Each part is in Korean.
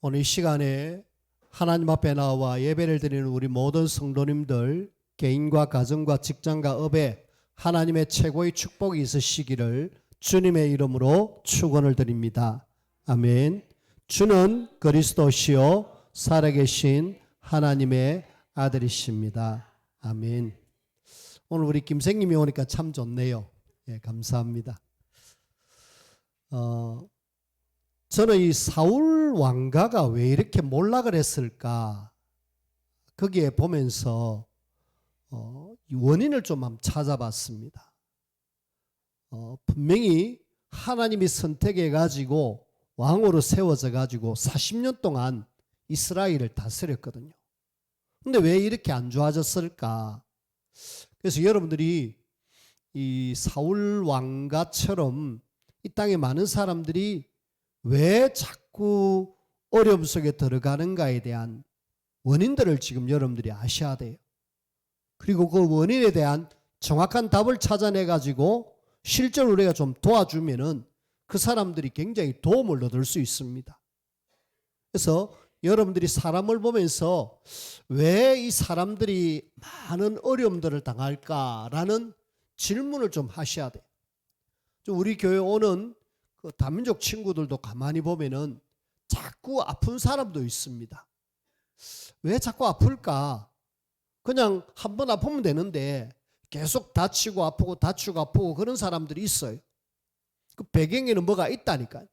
오늘 이 시간에 하나님 앞에 나와 예배를 드리는 우리 모든 성도님들, 개인과 가정과 직장과 업에 하나님의 최고의 축복이 있으시기를 주님의 이름으로 축원을 드립니다. 아멘. 주는 그리스도시요 살아계신 하나님의 아들이십니다. 아멘. 오늘 우리 김생님이 오니까 참 좋네요. 예, 감사합니다. 저는 이 사울 왕가가 왜 이렇게 몰락을 했을까? 거기에 보면서 원인을 좀 한번 찾아봤습니다. 분명히 하나님이 선택해 가지고 왕으로 세워져 가지고 40년 동안 이스라엘을 다스렸거든요. 근데 왜 이렇게 안 좋아졌을까? 그래서 여러분들이 이 사울 왕가처럼 이 땅에 많은 사람들이 왜 자꾸 어려움 속에 들어가는가에 대한 원인들을 지금 여러분들이 아셔야 돼요. 그리고 그 원인에 대한 정확한 답을 찾아내 가지고 실제로 우리가 좀 도와주면은 그 사람들이 굉장히 도움을 얻을 수 있습니다. 그래서 여러분들이 사람을 보면서 왜 이 사람들이 많은 어려움들을 당할까라는 질문을 좀 하셔야 돼요. 우리 교회 오는 그 다민족 친구들도 가만히 보면은 자꾸 아픈 사람도 있습니다. 왜 자꾸 아플까? 그냥 한 번 아프면 되는데 계속 다치고 아프고 그런 사람들이 있어요. 그 배경에는 뭐가 있다니까요.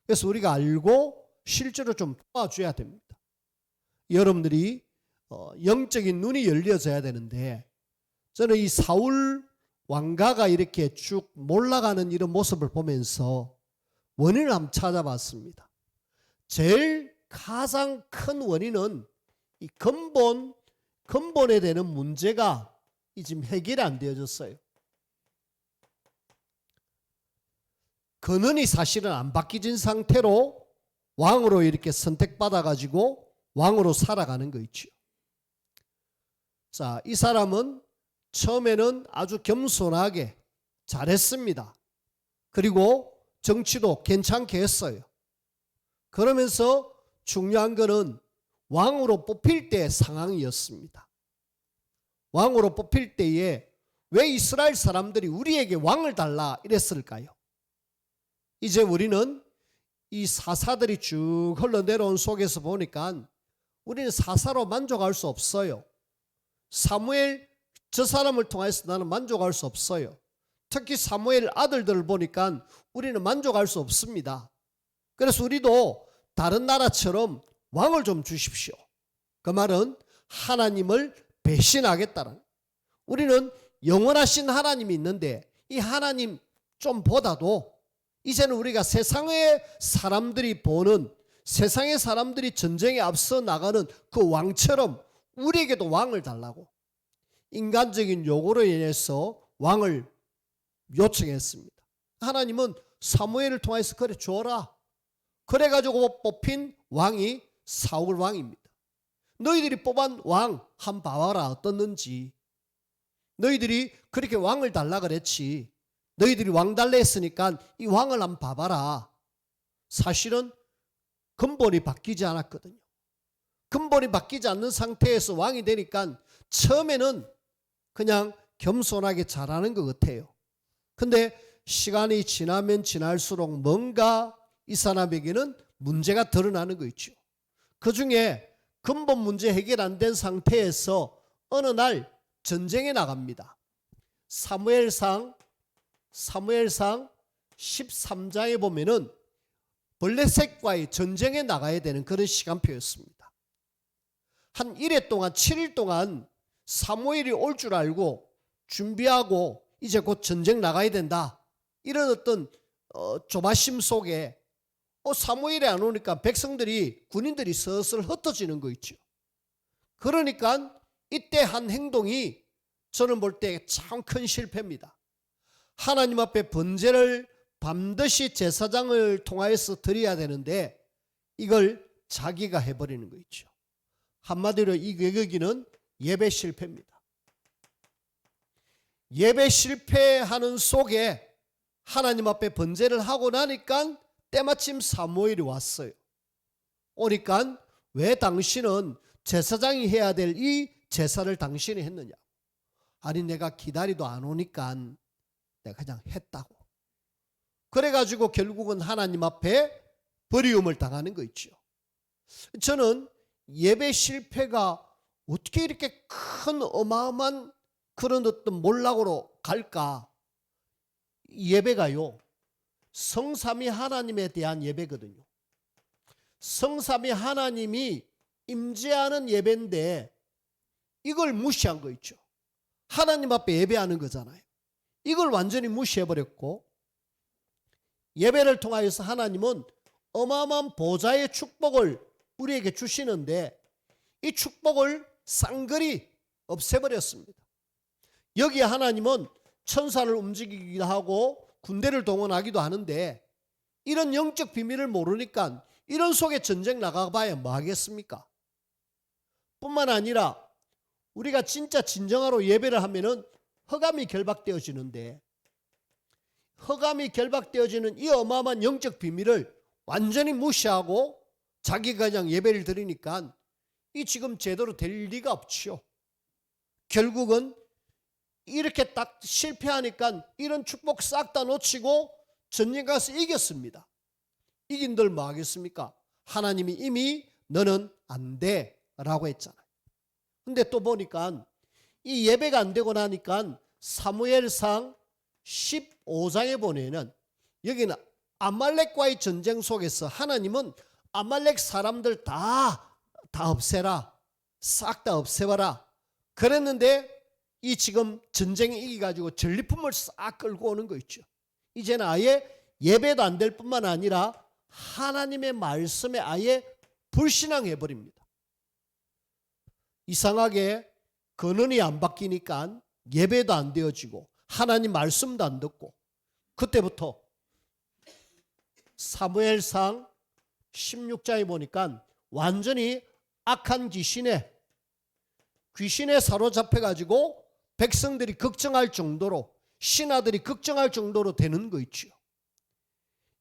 그래서 우리가 알고 실제로 좀 도와줘야 됩니다. 여러분들이 영적인 눈이 열려져야 되는데, 저는 이 사울 왕가가 이렇게 쭉 몰락하는 이런 모습을 보면서 원인을 한번 찾아봤습니다. 제일 가장 큰 원인은 이 근본에 대한 문제가 지금 해결이 안 되어졌어요. 근원이 사실은 안 바뀌진 상태로 왕으로 이렇게 선택받아 가지고 왕으로 살아가는 거 있죠. 자, 이 사람은 처음에는 아주 겸손하게 잘했습니다. 그리고 정치도 괜찮게 했어요. 그러면서 중요한 거는 왕으로 뽑힐 때의 상황이었습니다. 왕으로 뽑힐 때에 왜 이스라엘 사람들이 우리에게 왕을 달라 이랬을까요? 이제 우리는 이 사사들이 쭉 흘러내려온 속에서 보니까 우리는 사사로 만족할 수 없어요. 사무엘 저 사람을 통해서 나는 만족할 수 없어요. 특히 사무엘 아들들을 보니까 우리는 만족할 수 없습니다. 그래서 우리도 다른 나라처럼 왕을 좀 주십시오. 그 말은 하나님을 배신하겠다는. 우리는 영원하신 하나님이 있는데 이 하나님 좀 보다도 이제는 우리가 세상의 사람들이 보는, 세상의 사람들이 전쟁에 앞서 나가는 그 왕처럼 우리에게도 왕을 달라고 인간적인 요구로 인해서 왕을 요청했습니다. 하나님은 사무엘을 통해서 그래 줘라. 그래가지고 뽑힌 왕이 사울 왕입니다. 너희들이 뽑은 왕 한번 봐봐라 어떻는지. 너희들이 그렇게 왕을 달라 그랬지. 너희들이 왕 달라 했으니까 이 왕을 한번 봐봐라. 사실은 근본이 바뀌지 않았거든요. 근본이 바뀌지 않는 상태에서 왕이 되니까 처음에는 그냥 겸손하게 잘하는 것 같아요. 근데 시간이 지나면 지날수록 뭔가 이 사람에게는 문제가 드러나는 거 있죠. 그 중에 근본 문제 해결 안 된 상태에서 어느 날 전쟁에 나갑니다. 사무엘상 13장에 보면은 블레셋과의 전쟁에 나가야 되는 그런 시간표였습니다. 한 1회 동안 7일 동안 사무엘이 올 줄 알고 준비하고 이제 곧 전쟁 나가야 된다. 이런 어떤 조바심 속에 사무엘이 안 오니까 백성들이 군인들이 슬슬 흩어지는 거 있죠. 그러니까 이때 한 행동이 저는 볼 때 참 큰 실패입니다. 하나님 앞에 번제를 반드시 제사장을 통하여서 드려야 되는데 이걸 자기가 해버리는 거 있죠. 한마디로 여기는 예배 실패입니다. 예배 실패하는 속에 하나님 앞에 번제를 하고 나니까 때마침 사무엘이 왔어요. 오니까 왜 당신은 제사장이 해야 될 이 제사를 당신이 했느냐? 아니 내가 기다리도 안 오니까 내가 그냥 했다고. 그래가지고 결국은 하나님 앞에 버리움을 당하는 거 있죠. 저는 예배 실패가 어떻게 이렇게 큰 어마어마한 그런 어떤 몰락으로 갈까? 예배가요, 성삼위 하나님에 대한 예배거든요. 성삼위 하나님이 임재하는 예배인데 이걸 무시한 거 있죠. 하나님 앞에 예배하는 거잖아요. 이걸 완전히 무시해버렸고, 예배를 통하여서 하나님은 어마어마한 보좌의 축복을 우리에게 주시는데 이 축복을 쌍그리 없애버렸습니다. 여기에 하나님은 천사를 움직이기도 하고 군대를 동원하기도 하는데 이런 영적 비밀을 모르니까 이런 속에 전쟁 나가봐야 뭐 하겠습니까? 뿐만 아니라 우리가 진짜 진정으로 예배를 하면은 허감이 결박되어지는데, 허감이 결박되어지는 이 어마어마한 영적 비밀을 완전히 무시하고 자기가 그냥 예배를 드리니까 이 지금 제대로 될 리가 없지요. 결국은 이렇게 딱 실패하니까 이런 축복 싹 다 놓치고 전쟁 가서 이겼습니다. 이긴들 뭐 하겠습니까? 하나님이 이미 너는 안 돼 라고 했잖아요. 근데 또 보니까 이 예배가 안 되고 나니까 사무엘상 15장에 보면은 여기는 아말렉과의 전쟁 속에서 하나님은 아말렉 사람들 다 없애라, 싹 다 없애봐라 그랬는데 이 지금 전쟁에 이겨가지고 전리품을 싹 끌고 오는 거 있죠. 이제는 아예 예배도 안 될 뿐만 아니라 하나님의 말씀에 아예 불신앙해버립니다. 이상하게 근원이 안 바뀌니까 예배도 안 되어지고 하나님 말씀도 안 듣고, 그때부터 사무엘상 16장에 보니까 완전히 악한 귀신에 사로잡혀가지고 백성들이 걱정할 정도로, 신하들이 걱정할 정도로 되는 거 있죠.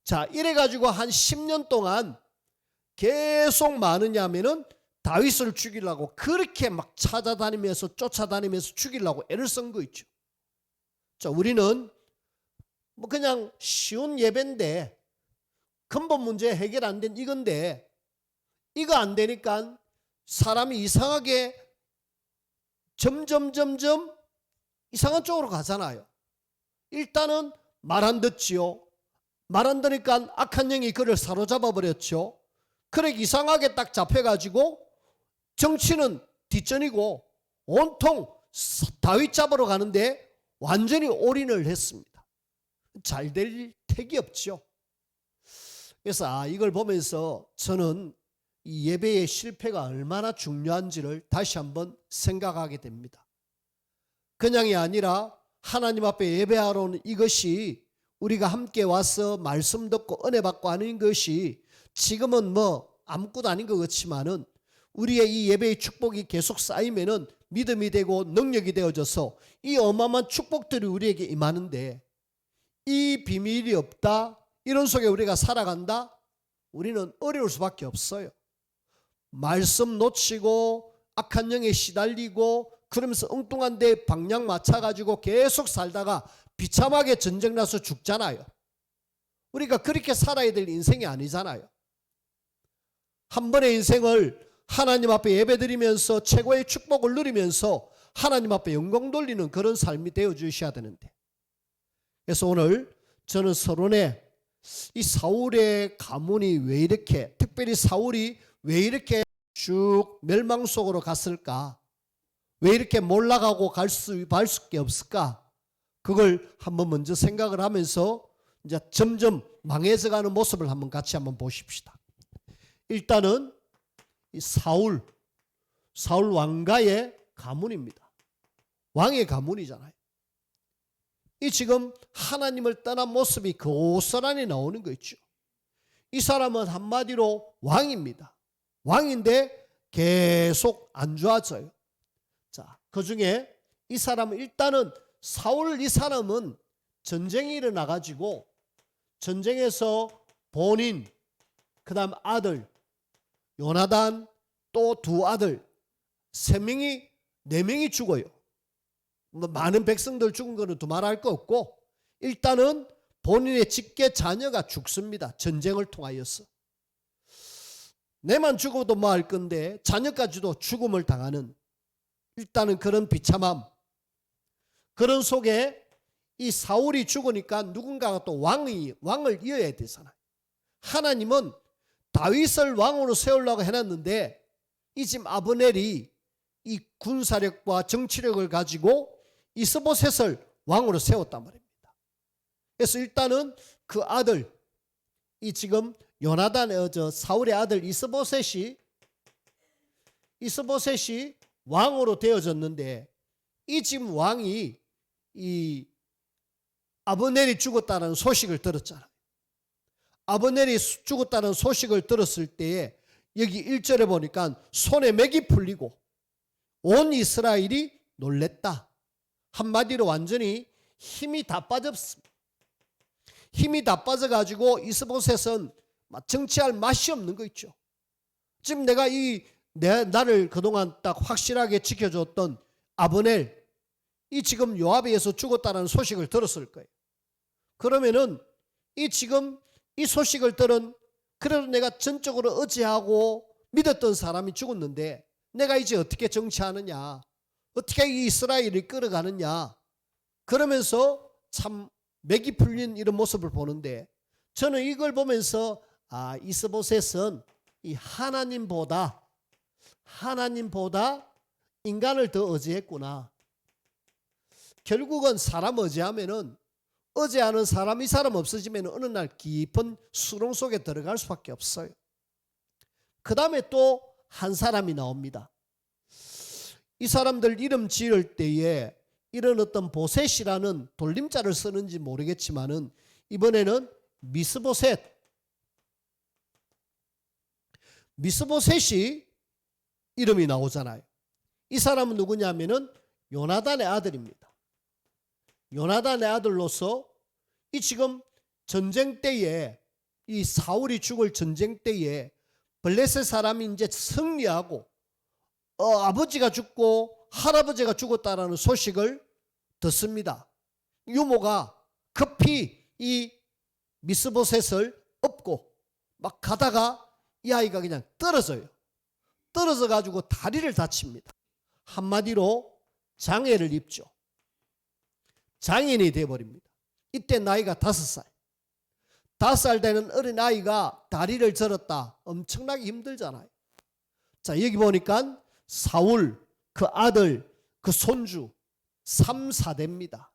자, 이래가지고 한 10년 동안 계속 많으냐면은 다윗을 죽이려고 그렇게 막 찾아다니면서 쫓아다니면서 죽이려고 애를 쓴 거 있죠. 자, 우리는 뭐 그냥 쉬운 예배인데 근본 문제 해결 안 된 이건데 이거 안 되니까 사람이 이상하게 점점 이상한 쪽으로 가잖아요. 일단은 말 안 듣지요. 말 안 듣니까 악한 영이 그를 사로잡아 버렸죠. 그래 이상하게 딱 잡혀가지고 정치는 뒷전이고 온통 다윗 잡으러 가는데 완전히 올인을 했습니다. 잘 될 택이 없죠. 그래서 이걸 보면서 저는 이 예배의 실패가 얼마나 중요한지를 다시 한번 생각하게 됩니다. 그냥이 아니라 하나님 앞에 예배하러 오는 이것이, 우리가 함께 와서 말씀 듣고 은혜 받고 하는 것이 지금은 뭐 아무것도 아닌 것 같지만은 우리의 이 예배의 축복이 계속 쌓이면은 믿음이 되고 능력이 되어져서 이 어마어마한 축복들이 우리에게 임하는데, 이 비밀이 없다, 이런 속에 우리가 살아간다, 우리는 어려울 수밖에 없어요. 말씀 놓치고 악한 영에 시달리고 그러면서 엉뚱한 데 방향 맞춰가지고 계속 살다가 비참하게 전쟁 나서 죽잖아요. 우리가 그렇게 살아야 될 인생이 아니잖아요. 한 번의 인생을 하나님 앞에 예배드리면서 최고의 축복을 누리면서 하나님 앞에 영광 돌리는 그런 삶이 되어 주셔야 되는데, 그래서 오늘 저는 서론에 이 사울의 가문이 왜 이렇게, 특별히 사울이 왜 이렇게 쭉 멸망 속으로 갔을까, 왜 이렇게 몰락하고 갈 수밖에 없을까, 그걸 한번 먼저 생각을 하면서 이제 점점 망해져가는 모습을 한번 같이 한번 보십시다. 일단은 이 사울 왕가의 가문입니다. 왕의 가문이잖아요. 이 지금 하나님을 떠난 모습이 고스란히 나오는 거 있죠. 이 사람은 한마디로 왕입니다. 왕인데 계속 안 좋아져요. 자, 그 중에 이 사람은 일단은 사울, 이 사람은 전쟁이 일어나가지고 전쟁에서 본인, 그 다음 아들, 요나단 또 두 아들 3명이 4명이 죽어요. 많은 백성들 죽은 거는 두말할 거 없고 일단은 본인의 직계 자녀가 죽습니다. 전쟁을 통하여서. 내만 죽어도 뭐 할 건데 자녀까지도 죽음을 당하는 일단은 그런 비참함. 그런 속에 이 사울이 죽으니까 누군가가 또 왕을 이어야 되잖아요. 하나님은 다윗을 왕으로 세우려고 해놨는데 이 지금 아브넬이 이 군사력과 정치력을 가지고 이스보셋을 왕으로 세웠단 말입니다. 그래서 일단은 그 아들, 이 지금 요나단의 사울의 아들 이스보셋이 왕으로 되어졌는데 이 지금 왕이 이 아브넬이 죽었다는 소식을 들었잖아요. 아브넬이 죽었다는 소식을 들었을 때에 여기 1절에 보니까 손에 맥이 풀리고 온 이스라엘이 놀랬다. 한마디로 완전히 힘이 다 빠졌습니다. 힘이 다 빠져가지고 이스보셋은 정치할 맛이 없는 거 있죠. 지금 내가 나를 그동안 딱 확실하게 지켜줬던 아브넬, 이 지금 요압에 의해서 죽었다는 소식을 들었을 거예요. 그러면은 지금 이 소식을 들은, 그래도 내가 전적으로 의지하고 믿었던 사람이 죽었는데 내가 이제 어떻게 정치하느냐, 어떻게 이 이스라엘을 끌어가느냐, 그러면서 참 맥이 풀린 이런 모습을 보는데 저는 이걸 보면서 이스보셋은 이 하나님보다 인간을 더 의지했구나. 결국은 사람 의지하면은 의지하는 사람, 이 사람 없어지면 어느 날 깊은 수렁 속에 들어갈 수밖에 없어요. 그 다음에 또 한 사람이 나옵니다. 이 사람들 이름 지을 때에 이런 어떤 보셋이라는 돌림자를 쓰는지 모르겠지만은 이번에는 미스보셋이 이름이 나오잖아요. 이 사람은 누구냐면은 요나단의 아들입니다. 요나단의 아들로서 이 지금 전쟁 때에 이 사울이 죽을 전쟁 때에 블레셋 사람이 이제 승리하고 아버지가 죽고 할아버지가 죽었다라는 소식을 듣습니다. 유모가 급히 이 미스보셋을 업고 막 가다가 이 아이가 그냥 떨어져요. 떨어져 가지고 다리를 다칩니다. 한마디로 장애를 입죠. 장애인이 되어버립니다. 이때 나이가 5살. 5살 되는 어린아이가 다리를 절었다. 엄청나게 힘들잖아요. 자, 여기 보니까 사울, 그 아들, 그 손주 3, 4대입니다.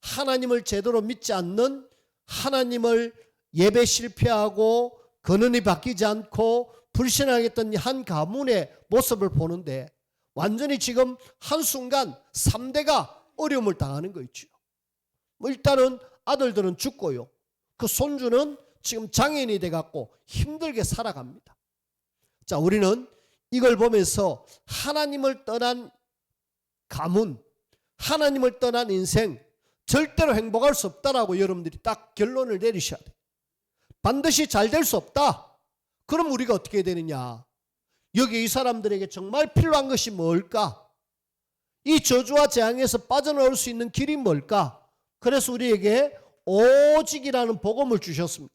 하나님을 제대로 믿지 않는, 하나님을 예배 실패하고 근원이 바뀌지 않고 불신앙했던 한 가문의 모습을 보는데 완전히 지금 한순간 3대가 어려움을 당하는 거 있죠. 일단은 아들들은 죽고요. 그 손주는 지금 장애인이 돼갖고 힘들게 살아갑니다. 자, 우리는 이걸 보면서 하나님을 떠난 가문, 하나님을 떠난 인생 절대로 행복할 수 없다라고 여러분들이 딱 결론을 내리셔야 돼요. 반드시 잘 될 수 없다. 그럼 우리가 어떻게 해야 되느냐? 여기 이 사람들에게 정말 필요한 것이 뭘까? 이 저주와 재앙에서 빠져나올 수 있는 길이 뭘까? 그래서 우리에게 오직이라는 복음을 주셨습니다.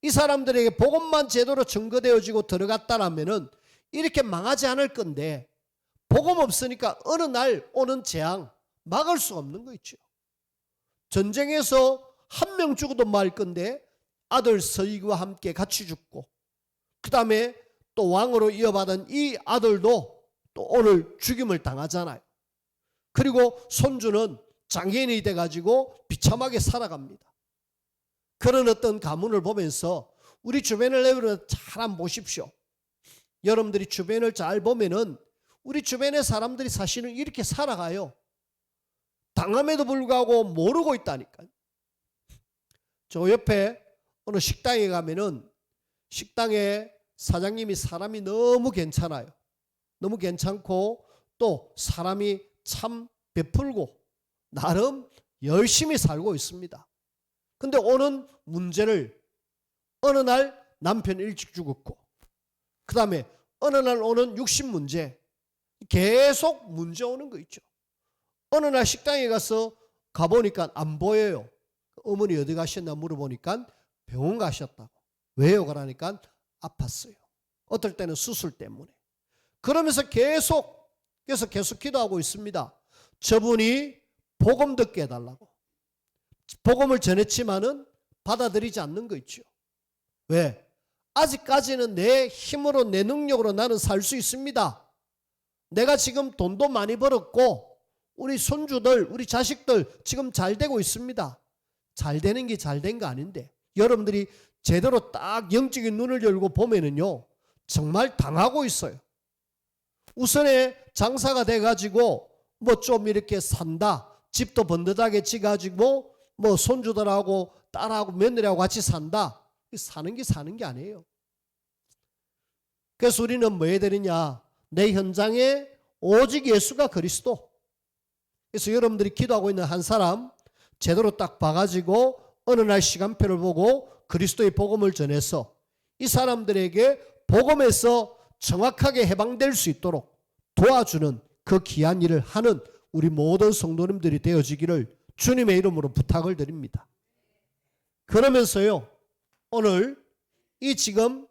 이 사람들에게 복음만 제대로 증거되어지고 들어갔다라면은 이렇게 망하지 않을 건데 복음 없으니까 어느 날 오는 재앙 막을 수가 없는 거 있죠. 전쟁에서 한 명 죽어도 말 건데 아들 서익과 함께 같이 죽고 그 다음에 또 왕으로 이어받은 이 아들도 또 오늘 죽임을 당하잖아요. 그리고 손주는 장애인이 돼가지고 비참하게 살아갑니다. 그런 어떤 가문을 보면서 우리 주변을 여러분 잘 한번 보십시오. 여러분들이 주변을 잘 보면은 우리 주변의 사람들이 사실은 이렇게 살아가요. 당함에도 불구하고 모르고 있다니까요. 저 옆에 어느 식당에 가면은 식당에 사장님이 사람이 너무 괜찮아요. 너무 괜찮고 또 사람이 참 베풀고 나름 열심히 살고 있습니다. 근데 오는 문제를 어느 날 남편이 일찍 죽었고 그 다음에 어느 날 오는 육신 문제, 계속 문제 오는 거 있죠. 어느 날 식당에 가보니까 안 보여요. 어머니 어디 가셨나 물어보니까 병원 가셨다고. 왜요? 그러니까 아팠어요. 어떨 때는 수술 때문에. 그러면서 계속 기도하고 있습니다. 저분이 복음 듣게 해달라고. 복음을 전했지만은 받아들이지 않는 거 있죠. 왜? 아직까지는 내 힘으로 내 능력으로 나는 살 수 있습니다. 내가 지금 돈도 많이 벌었고 우리 손주들 우리 자식들 지금 잘 되고 있습니다. 잘 되는 게 잘 된 거 아닌데 여러분들이 제대로 딱 영적인 눈을 열고 보면은요 정말 당하고 있어요. 우선에 장사가 돼가지고 뭐 좀 이렇게 산다. 집도 번듯하게 지가지고 뭐 손주들하고 딸하고 며느리하고 같이 산다. 사는 게 아니에요. 그래서 우리는 뭐 해야 되느냐? 내 현장에 오직 예수가 그리스도. 그래서 여러분들이 기도하고 있는 한 사람 제대로 딱 봐가지고 어느 날 시간표를 보고 그리스도의 복음을 전해서 이 사람들에게 복음에서 정확하게 해방될 수 있도록 도와주는 그 귀한 일을 하는 우리 모든 성도님들이 되어지기를 주님의 이름으로 부탁을 드립니다. 그러면서요 오늘 이 지금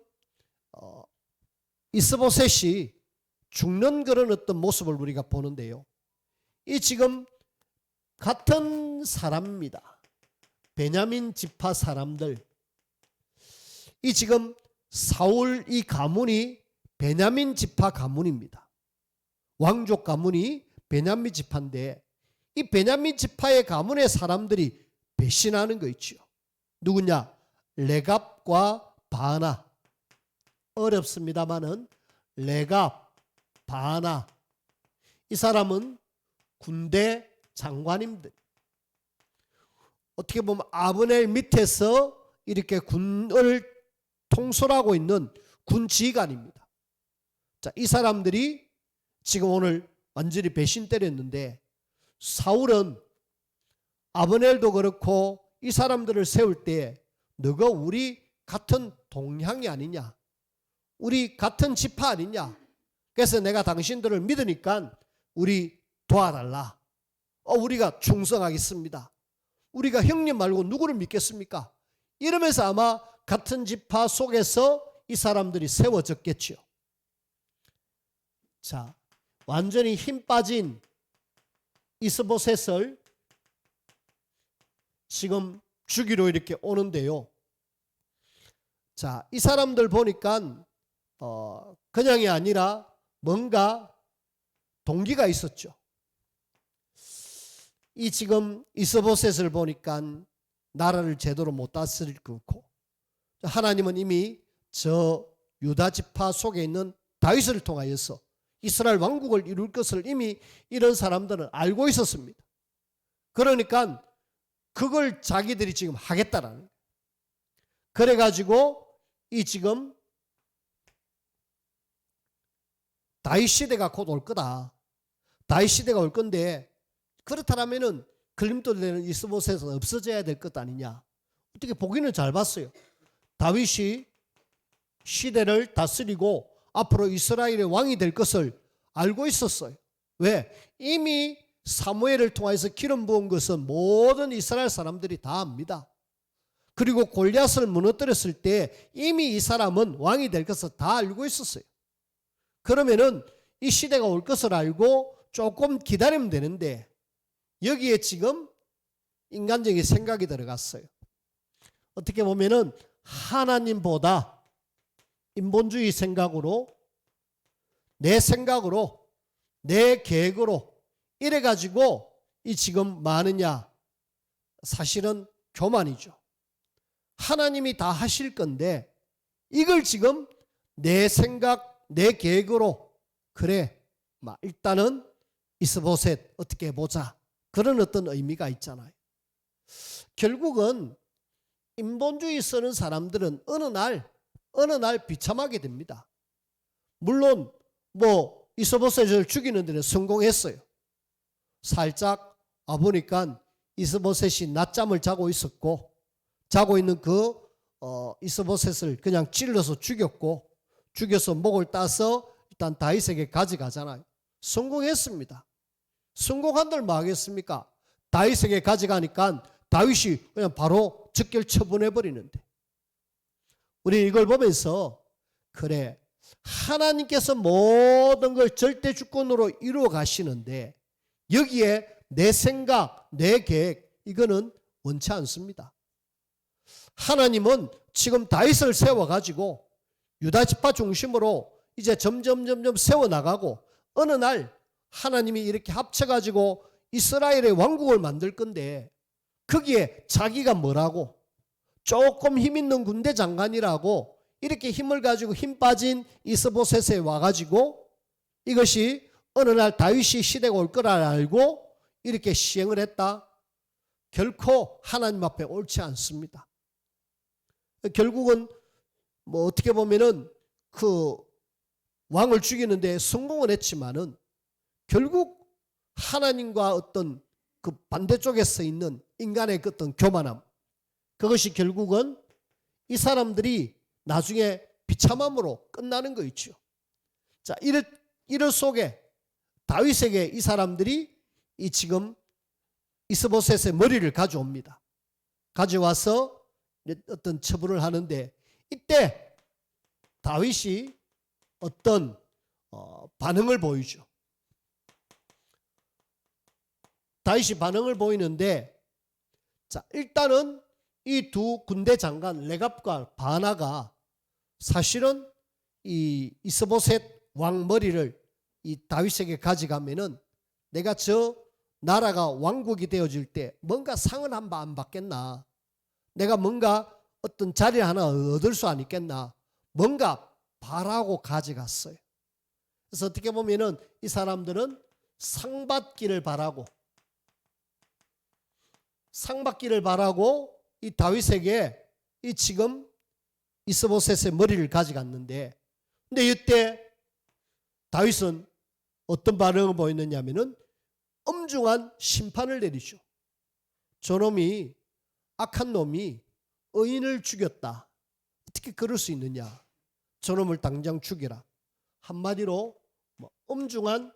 이스보셋이 죽는 그런 어떤 모습을 우리가 보는데요. 이 지금 같은 사람입니다. 베냐민 지파 사람들. 이 지금 사울 이 가문이 베냐민 지파 가문입니다. 왕족 가문이 베냐민 지파인데 이 베냐민 지파의 가문의 사람들이 배신하는 거 있죠. 누구냐? 레갑과 바나. 어렵습니다마는 레갑, 바나. 이 사람은 군대 장관님들. 어떻게 보면 아브넬 밑에서 이렇게 군을 통솔하고 있는 군 지휘관입니다. 자, 이 사람들이 지금 오늘 완전히 배신 때렸는데 사울은 아브넬도 그렇고 이 사람들을 세울 때 너가 우리 같은 동향이 아니냐? 우리 같은 지파 아니냐? 그래서 내가 당신들을 믿으니까 우리 도와달라. 우리가 충성하겠습니다. 우리가 형님 말고 누구를 믿겠습니까? 이러면서 아마 같은 지파 속에서 이 사람들이 세워졌겠죠. 자, 완전히 힘 빠진 이스보셋을 지금 죽이러 이렇게 오는데요. 자, 이 사람들 보니까 그냥이 아니라 뭔가 동기가 있었죠. 이 지금 이스보셋을 보니까 나라를 제대로 못 다스릴 것 같고 하나님은 이미 저 유다 지파 속에 있는 다윗을 통하여서 이스라엘 왕국을 이룰 것을 이미 이런 사람들은 알고 있었습니다. 그러니까 그걸 자기들이 지금 하겠다라는 거예요. 그래가지고 이 지금 다윗 시대가 곧 올 거다. 다윗 시대가 올 건데 그렇다면은 걸림돌되는 이스보셋은 없어져야 될 것 아니냐. 어떻게 보기는 잘 봤어요. 다윗이 시대를 다스리고 앞으로 이스라엘의 왕이 될 것을 알고 있었어요. 왜? 이미 사무엘을 통해서 기름 부은 것은 모든 이스라엘 사람들이 다 압니다. 그리고 골리앗을 무너뜨렸을 때 이미 이 사람은 왕이 될 것을 다 알고 있었어요. 그러면은 이 시대가 올 것을 알고 조금 기다리면 되는데 여기에 지금 인간적인 생각이 들어갔어요. 어떻게 보면은 하나님보다 인본주의 생각으로 내 생각으로 내 계획으로 이래가지고 이 지금 많으냐? 사실은 교만이죠. 하나님이 다 하실 건데 이걸 지금 내 생각 내 계획으로 그래 일단은 이스보셋 어떻게 해보자 그런 어떤 의미가 있잖아요. 결국은 인본주의 쓰는 사람들은 어느 날 비참하게 됩니다. 물론 뭐 이스보셋을 죽이는 데는 성공했어요. 살짝 와보니까 이스보셋이 낮잠을 자고 있었고 자고 있는 그 이스보셋을 그냥 찔러서 죽였고 죽여서 목을 따서 일단 다윗에게 가져가잖아요. 성공했습니다. 성공한들 뭐 하겠습니까? 다윗에게 가져가니까 다윗이 그냥 바로 즉결 처분해 버리는데, 우리 이걸 보면서 그래, 하나님께서 모든 걸 절대 주권으로 이루어 가시는데 여기에 내 생각, 내 계획, 이거는 원치 않습니다. 하나님은 지금 다윗을 세워가지고 유다 지파 중심으로 이제 점점 세워나가고, 어느 날 하나님이 이렇게 합쳐가지고 이스라엘의 왕국을 만들 건데, 거기에 자기가 뭐라고, 조금 힘 있는 군대 장관이라고 이렇게 힘을 가지고 힘 빠진 이스보셋에 와가지고 이것이 어느 날 다윗이 시대가 올 거라 알고 이렇게 시행을 했다? 결코 하나님 앞에 옳지 않습니다. 결국은 뭐 어떻게 보면은 그 왕을 죽이는데 성공을 했지만은 결국 하나님과 어떤 그 반대쪽에 서 있는 인간의 그 어떤 교만함, 그것이 결국은 이 사람들이 나중에 비참함으로 끝나는 거 있죠. 자, 이럴 속에 다윗에게 이 사람들이 이 지금 이스보셋의 머리를 가져옵니다. 가져와서 어떤 처분을 하는데, 이때 다윗이 어떤 반응을 보이죠. 다윗이 반응을 보이는데, 자, 일단은 이 두 군대 장관 레갑과 바나가 사실은 이 이스보셋 왕 머리를 이 다윗에게 가져가면은 내가 저 나라가 왕국이 되어질 때 뭔가 상을 한 번 안 받겠나, 내가 뭔가 어떤 자리 하나 얻을 수 안 있겠나, 뭔가 바라고 가져갔어요. 그래서 어떻게 보면은 이 사람들은 상 받기를 바라고 이 다윗에게 이 지금 이스보셋의 머리를 가져갔는데, 근데 이때 다윗은 어떤 반응을 보였느냐면은 엄중한 심판을 내리죠. 저놈이, 악한 놈이 의인을 죽였다. 어떻게 그럴 수 있느냐. 저놈을 당장 죽여라. 한마디로 엄중한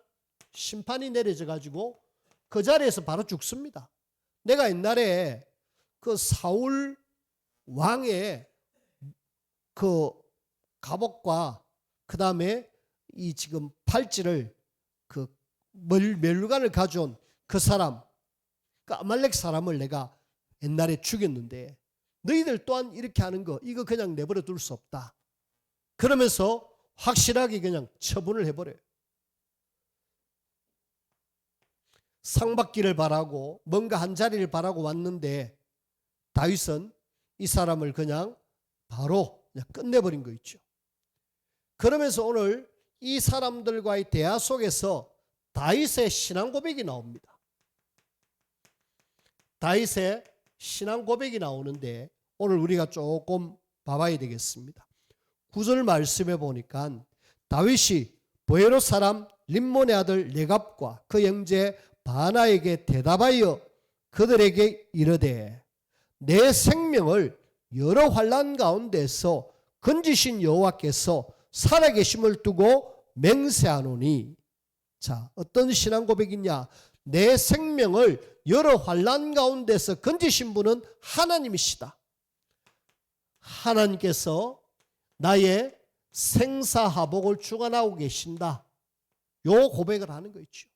심판이 내려져 가지고 그 자리에서 바로 죽습니다. 내가 옛날에 그 사울 왕의 그 갑옷과 그 다음에 이 지금 팔찌를 그 멸류관을 가져온 그 사람, 그 아말렉 사람을 내가 옛날에 죽였는데, 너희들 또한 이렇게 하는 거 이거 그냥 내버려 둘 수 없다. 그러면서 확실하게 그냥 처분을 해버려요. 상 받기를 바라고 뭔가 한 자리를 바라고 왔는데 다윗은 이 사람을 그냥 바로 그냥 끝내버린 거 있죠. 그러면서 오늘 이 사람들과의 대화 속에서 다윗의 신앙 고백이 나옵니다. 다윗의 신앙 고백이 나오는데 오늘 우리가 조금 봐봐야 되겠습니다. 9절 말씀해 보니까 다윗이 보헤롯 사람 림몬의 아들 레갑과 그 형제 바나에게 대답하여 그들에게 이르되 내 생명을 여러 환난 가운데서 건지신 여호와께서 살아계심을 두고 맹세하노니. 자, 어떤 신앙 고백이냐? 내 생명을 여러 환난 가운데서 건지신 분은 하나님이시다. 하나님께서 나의 생사하복을 주관하고 계신다. 요 고백을 하는 거 있죠.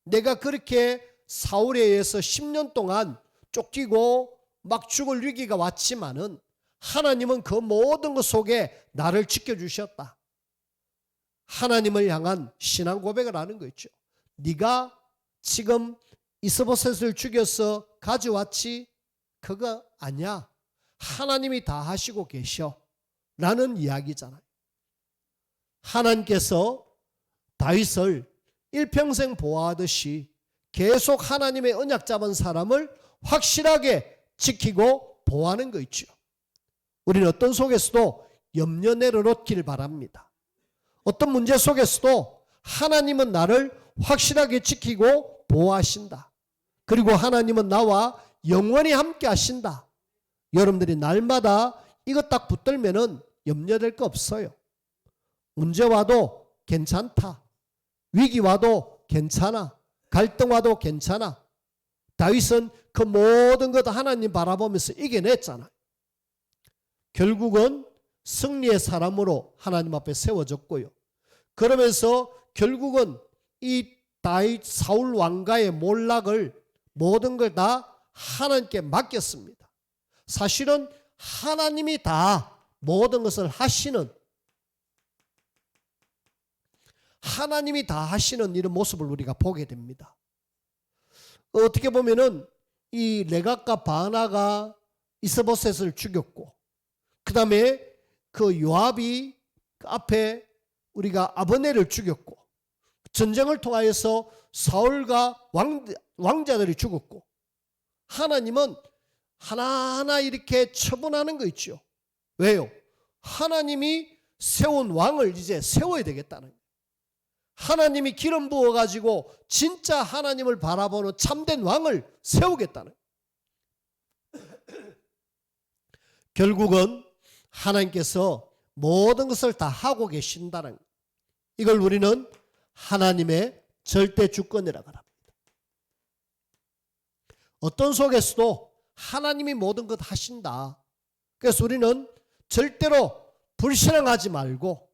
내가 그렇게 사울에 의해서 10년 동안 쫓기고 막 죽을 위기가 왔지만은 하나님은 그 모든 것 속에 나를 지켜주셨다. 하나님을 향한 신앙 고백을 하는 거 있죠. 네가 지금 이스보셋을 죽여서 가져왔지? 그거 아니야. 하나님이 다 하시고 계셔. 라는 이야기잖아요. 하나님께서 다윗을 일평생 보호하듯이 계속 하나님의 언약 잡은 사람을 확실하게 지키고 보호하는 거 있죠. 우리는 어떤 속에서도 염려 내려놓기를 바랍니다. 어떤 문제 속에서도 하나님은 나를 확실하게 지키고 보호하신다. 그리고 하나님은 나와 영원히 함께 하신다. 여러분들이 날마다 이것 딱 붙들면은 염려될 거 없어요. 문제 와도 괜찮다. 위기 와도 괜찮아. 갈등 와도 괜찮아. 다윗은 그 모든 것 하나님 바라보면서 이겨냈잖아요. 결국은 승리의 사람으로 하나님 앞에 세워졌고요. 그러면서 결국은 이 다윗 사울 왕가의 몰락을 모든 걸 다 하나님께 맡겼습니다. 사실은 하나님이 다 모든 것을 하시는, 하나님이 다 하시는 이런 모습을 우리가 보게 됩니다. 어떻게 보면은 이 레갑과 바나가 이스보셋을 죽였고, 그 다음에 그 요압이 그 앞에 우리가 아브넬을 죽였고, 전쟁을 통하여서 사울과 왕자들이 죽었고, 하나님은 하나하나 이렇게 처분하는 거 있죠. 왜요? 하나님이 세운 왕을 이제 세워야 되겠다는 거예요. 하나님이 기름 부어가지고 진짜 하나님을 바라보는 참된 왕을 세우겠다는 거예요. 결국은 하나님께서 모든 것을 다 하고 계신다는 거예요. 이걸 우리는 하나님의 절대 주권이라고 합니다. 어떤 속에서도 하나님이 모든 것 하신다. 그래서 우리는 절대로 불신앙하지 말고,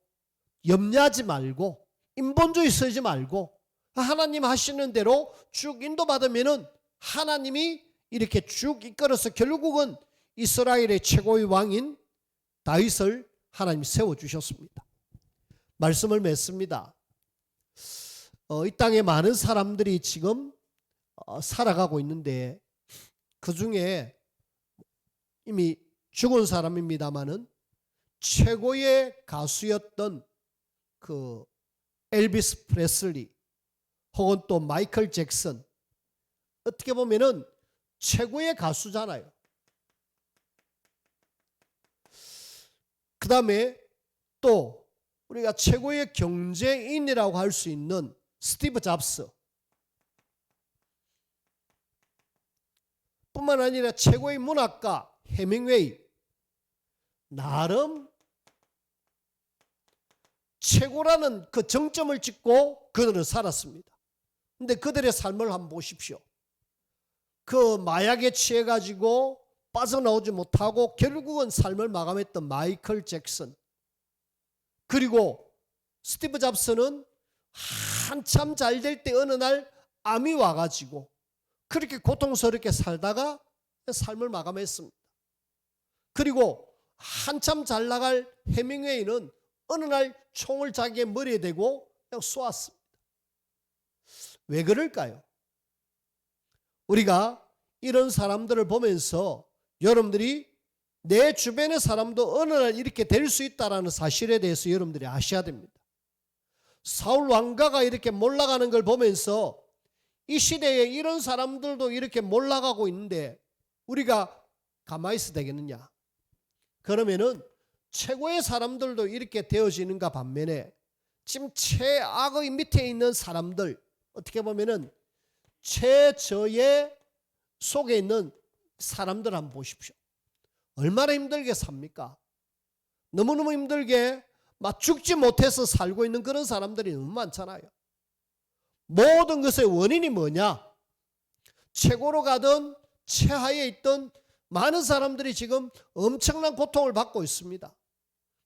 염려하지 말고, 인본주의 쓰지 말고, 하나님 하시는 대로 쭉 인도받으면은 하나님이 이렇게 쭉 이끌어서 결국은 이스라엘의 최고의 왕인 다윗을 하나님이 세워주셨습니다. 말씀을 맺습니다. 이 땅에 많은 사람들이 지금 살아가고 있는데, 그 중에 이미 죽은 사람입니다마는 최고의 가수였던 그 엘비스 프레슬리 혹은 또 마이클 잭슨, 어떻게 보면은 최고의 가수잖아요. 그 다음에 또 우리가 최고의 경제인이라고 할 수 있는 스티브 잡스 뿐만 아니라 최고의 문학가 해밍웨이, 나름 최고라는 그 정점을 찍고 그들은 살았습니다. 근데 그들의 삶을 한번 보십시오. 그 마약에 취해가지고 빠져나오지 못하고 결국은 삶을 마감했던 마이클 잭슨, 그리고 스티브 잡스는 한참 잘 될 때 어느 날 암이 와가지고 그렇게 고통스럽게 살다가 삶을 마감했습니다. 그리고 한참 잘 나갈 해밍웨이는 어느 날 총을 자기의 머리에 대고 그냥 쏘았습니다. 왜 그럴까요? 우리가 이런 사람들을 보면서 여러분들이 내 주변의 사람도 어느 날 이렇게 될 수 있다는 사실에 대해서 여러분들이 아셔야 됩니다. 사울 왕가가 이렇게 몰락하는 걸 보면서 이 시대에 이런 사람들도 이렇게 몰락하고 있는데 우리가 가만히 있어도 되겠느냐? 그러면은 최고의 사람들도 이렇게 되어지는가 반면에 지금 최악의 밑에 있는 사람들, 어떻게 보면은 최저의 속에 있는 사람들 한번 보십시오. 얼마나 힘들게 삽니까? 너무너무 힘들게 막 죽지 못해서 살고 있는 그런 사람들이 너무 많잖아요. 모든 것의 원인이 뭐냐? 최고로 가든 최하에 있던 많은 사람들이 지금 엄청난 고통을 받고 있습니다.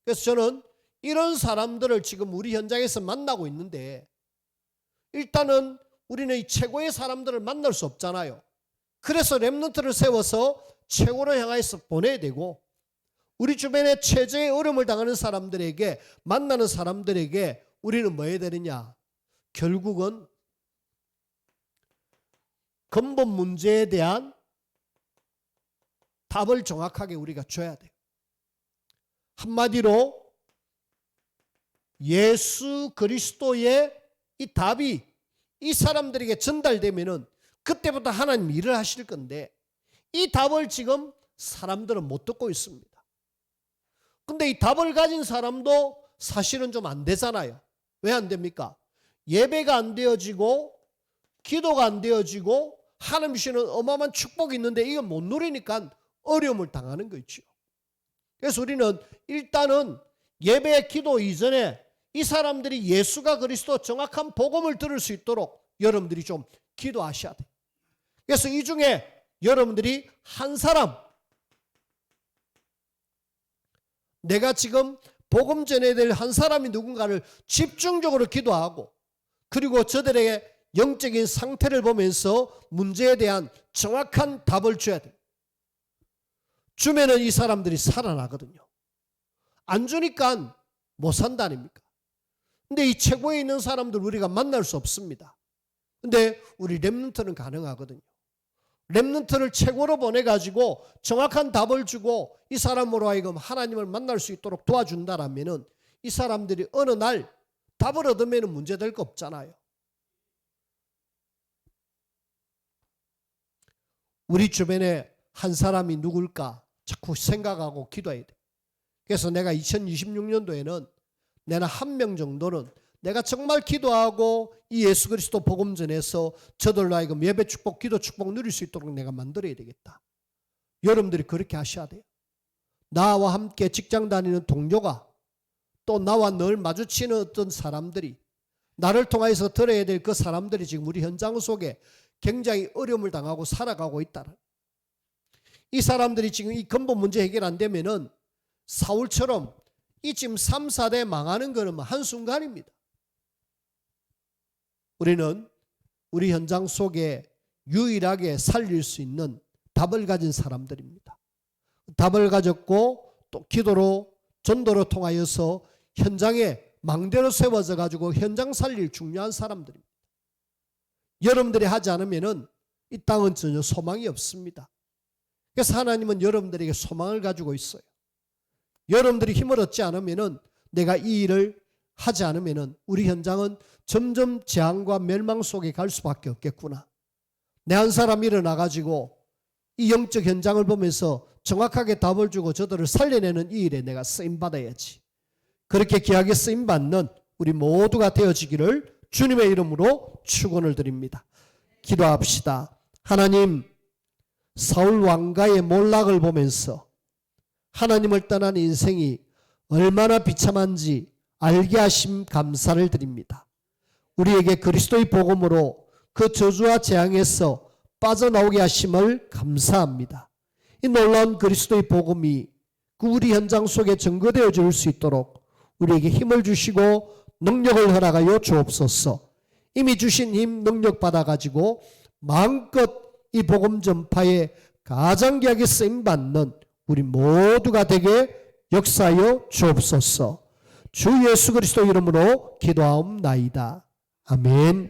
그래서 저는 이런 사람들을 지금 우리 현장에서 만나고 있는데, 일단은 우리는 이 최고의 사람들을 만날 수 없잖아요. 그래서 렘넌트를 세워서 최고로 향해서 보내야 되고, 우리 주변에 최저의 어려움을 당하는 사람들에게, 만나는 사람들에게 우리는 뭐 해야 되느냐? 결국은 근본 문제에 대한 답을 정확하게 우리가 줘야 돼요. 한마디로 예수 그리스도의 이 답이 이 사람들에게 전달되면은 그때부터 하나님 일을 하실 건데, 이 답을 지금 사람들은 못 듣고 있습니다. 근데 이 답을 가진 사람도 사실은 좀 안 되잖아요. 왜 안 됩니까? 예배가 안 되어지고 기도가 안 되어지고 하나님 주시는 어마어마한 축복이 있는데 이걸 못 누리니까 어려움을 당하는 거죠. 그래서 우리는 일단은 예배 기도 이전에 이 사람들이 예수가 그리스도 정확한 복음을 들을 수 있도록 여러분들이 좀 기도하셔야 돼요. 그래서 이 중에 여러분들이 한 사람, 내가 지금 복음 전해야 될 한 사람이 누군가를 집중적으로 기도하고, 그리고 저들에게 영적인 상태를 보면서 문제에 대한 정확한 답을 줘야 돼요. 주면은 이 사람들이 살아나거든요. 안 주니까 못 산다 아닙니까? 근데 이 최고에 있는 사람들 우리가 만날 수 없습니다. 근데 우리 렘넌트는 가능하거든요. 렘넌트를 최고로 보내가지고 정확한 답을 주고 이 사람으로 하여금 하나님을 만날 수 있도록 도와준다라면은 이 사람들이 어느 날 답을 얻으면 문제될 거 없잖아요. 우리 주변에 한 사람이 누굴까 자꾸 생각하고 기도해야 돼. 그래서 내가 2026년도에는 내가 한 명 정도는 내가 정말 기도하고 이 예수 그리스도 복음 전해서 저들로 하여금 예배 축복, 기도 축복 누릴 수 있도록 내가 만들어야 되겠다. 여러분들이 그렇게 하셔야 돼요. 나와 함께 직장 다니는 동료가, 또 나와 늘 마주치는 어떤 사람들이, 나를 통해서 들어야 될 그 사람들이 지금 우리 현장 속에 굉장히 어려움을 당하고 살아가고 있다. 이 사람들이 지금 이 근본 문제 해결 안 되면은 사울처럼 이 지금 3, 4대 망하는 거는 한순간입니다. 우리는 우리 현장 속에 유일하게 살릴 수 있는 답을 가진 사람들입니다. 답을 가졌고 또 기도로 전도로 통하여서 현장에 망대로 세워져 가지고 현장 살릴 중요한 사람들입니다. 여러분들이 하지 않으면은 이 땅은 전혀 소망이 없습니다. 그래서 하나님은 여러분들에게 소망을 가지고 있어요. 여러분들이 힘을 얻지 않으면은, 내가 이 일을 하지 않으면은 우리 현장은 점점 재앙과 멸망 속에 갈 수밖에 없겠구나. 내 한 사람 일어나 가지고 이 영적 현장을 보면서 정확하게 답을 주고 저들을 살려내는 이 일에 내가 쓰임 받아야지. 그렇게 귀하게 쓰임 받는 우리 모두가 되어지기를 주님의 이름으로 축원을 드립니다. 기도합시다. 하나님, 사울 왕가의 몰락을 보면서 하나님을 떠난 인생이 얼마나 비참한지 알게 하심 감사를 드립니다. 우리에게 그리스도의 복음으로 그 저주와 재앙에서 빠져나오게 하심을 감사합니다. 이 놀라운 그리스도의 복음이 그 우리 현장 속에 증거되어 줄 수 있도록 우리에게 힘을 주시고 능력을 허락하여 주옵소서. 이미 주신 힘, 능력 받아가지고 마음껏 이 복음 전파에 가장 귀하게 쓰임받는 우리 모두가 되게 역사하여 주옵소서. 주 예수 그리스도 이름으로 기도하옵나이다. 아멘.